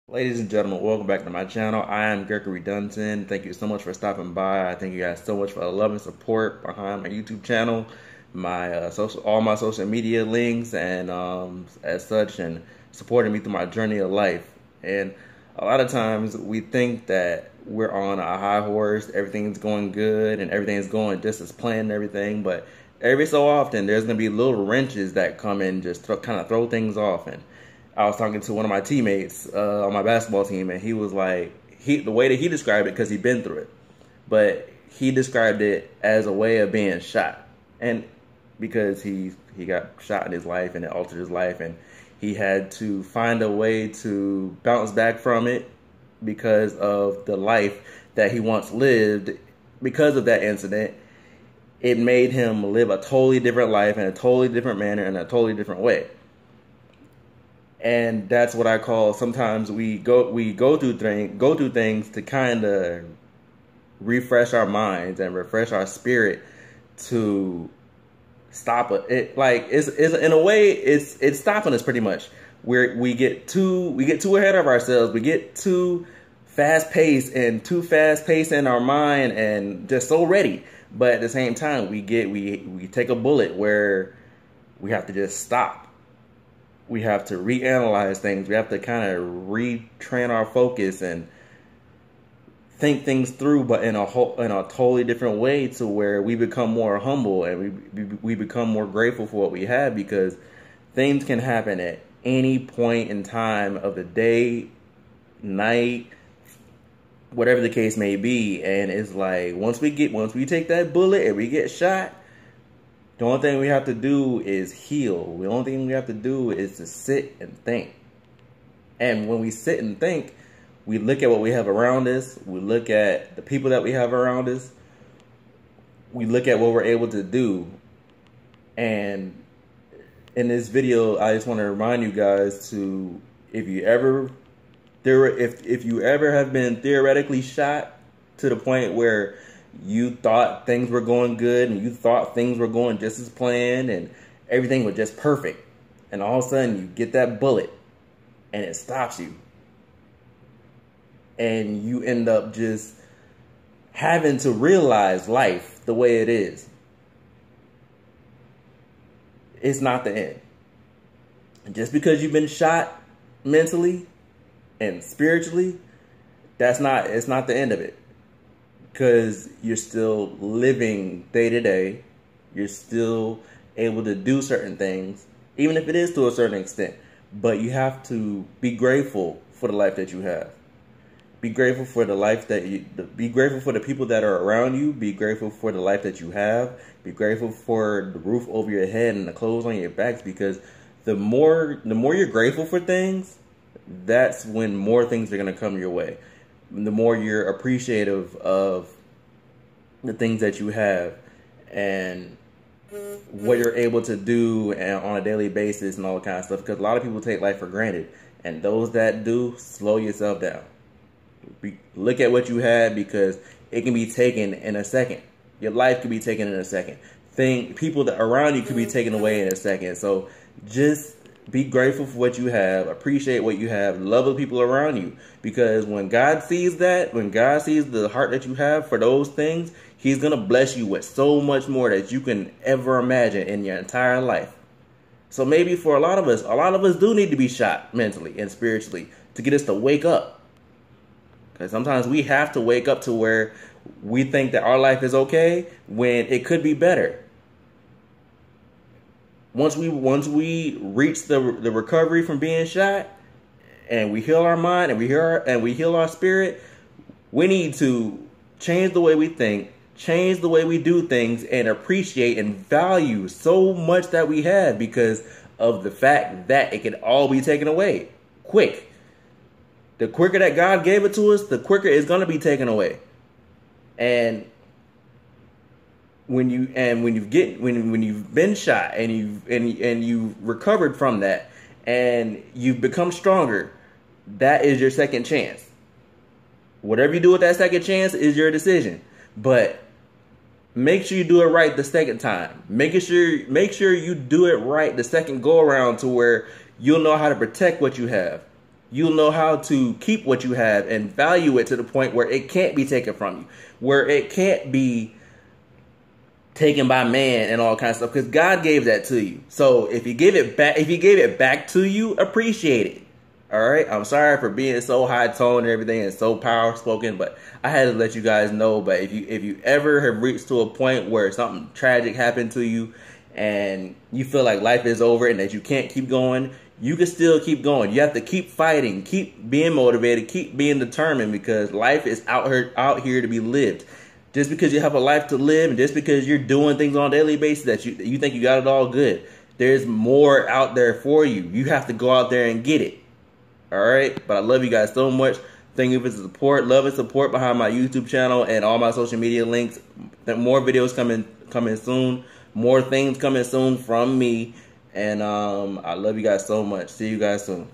Ladies and gentlemen, welcome back to my channel. I am Gregory Dunton. Thank you so much for stopping by. I thank you guys so much for the love and support behind my YouTube channel, my all my social media links, and as such, and supporting me through my journey of life. And a lot of times we think that we're on a high horse, everything's going good, and everything's going just as planned and everything. But every so often, there's gonna be little wrenches that come in, just kind of throw things off. And I was talking to one of my teammates on my basketball team, and he was like, the way that he described it, because he'd been through it, but he described it as a way of being shot, and because he got shot in his life and it altered his life, and he had to find a way to bounce back from it because of the life that he once lived. Because of that incident, it made him live a totally different life in a totally different manner in a totally different way. And that's what I call, sometimes we go through things to kind of refresh our minds and refresh our spirit to stop it. It's in a way it's stopping us pretty much. We get too ahead of ourselves. We get too fast paced in our mind and just so ready. But at the same time, we take a bullet where we have to just stop. We have to reanalyze things. We have to kind of retrain our focus and think things through, but in a totally different way, to where we become more humble and we become more grateful for what we have, because things can happen at any point in time of the day, night, whatever the case may be. And it's like, once we take that bullet and we get shot, the only thing we have to do is heal. The only thing we have to do is to sit and think. And when we sit and think, we look at what we have around us. We look at the people that we have around us. We look at what we're able to do. And in this video, I just want to remind you guys to, if you ever have been theoretically shot to the point where you thought things were going good and you thought things were going just as planned and everything was just perfect, and all of a sudden you get that bullet and it stops you, and you end up just having to realize life the way it is. It's not the end. Just because you've been shot mentally and spiritually, it's not the end of it. Because you're still living day to day. You're still able to do certain things, even if it is to a certain extent. But you have to be grateful for the life that you have. Be grateful for the life be grateful for the people that are around you. Be grateful for the life that you have. Be grateful for the roof over your head and the clothes on your backs, because the more you're grateful for things, that's when more things are going to come your way. The more you're appreciative of the things that you have and what you're able to do on a daily basis and all that kind of stuff. Because a lot of people take life for granted, and those that do, slow yourself down. Look at what you have, because it can be taken in a second. Your life can be taken in a second. People that around you could be taken away in a second. So just be grateful for what you have. Appreciate what you have. Love the people around you. Because when God sees that, when God sees the heart that you have for those things, He's going to bless you with so much more that you can ever imagine in your entire life. So maybe for a lot of us do need to be shot mentally and spiritually to get us to wake up. Because sometimes we have to wake up to where we think that our life is okay when it could be better. Once we reach the recovery from being shot, and we heal our mind and we heal our spirit, we need to change the way we think, change the way we do things, and appreciate and value so much that we have, because of the fact that it can all be taken away quick. The quicker that God gave it to us, the quicker it's going to be taken away. And when you've been shot and you've recovered from that and you've become stronger, that is your second chance. Whatever you do with that second chance is your decision. But make sure you do it right the second time. Make sure you do it right the second go around, to where you'll know how to protect what you have. you'll know how to keep what you have and value it to the point where it can't be taken from you, where it can't be taken by man and all kinds of stuff, because God gave that to you. So if he gave it back to you, appreciate it. All right, I'm sorry for being so high toned and everything and so power spoken, but I had to let you guys know. But if you ever have reached to a point where something tragic happened to you and you feel like life is over and that you can't keep going, you can still keep going. You have to keep fighting, keep being motivated, keep being determined, because life is out here to be lived. Just because you have a life to live and just because you're doing things on a daily basis that you think you got it all good, there's more out there for you. You have to go out there and get it. All right, but I love you guys so much. Thank you for the support, love and support behind my YouTube channel and all my social media links. More videos coming soon, more things coming soon from me, and I love you guys so much. See you guys soon.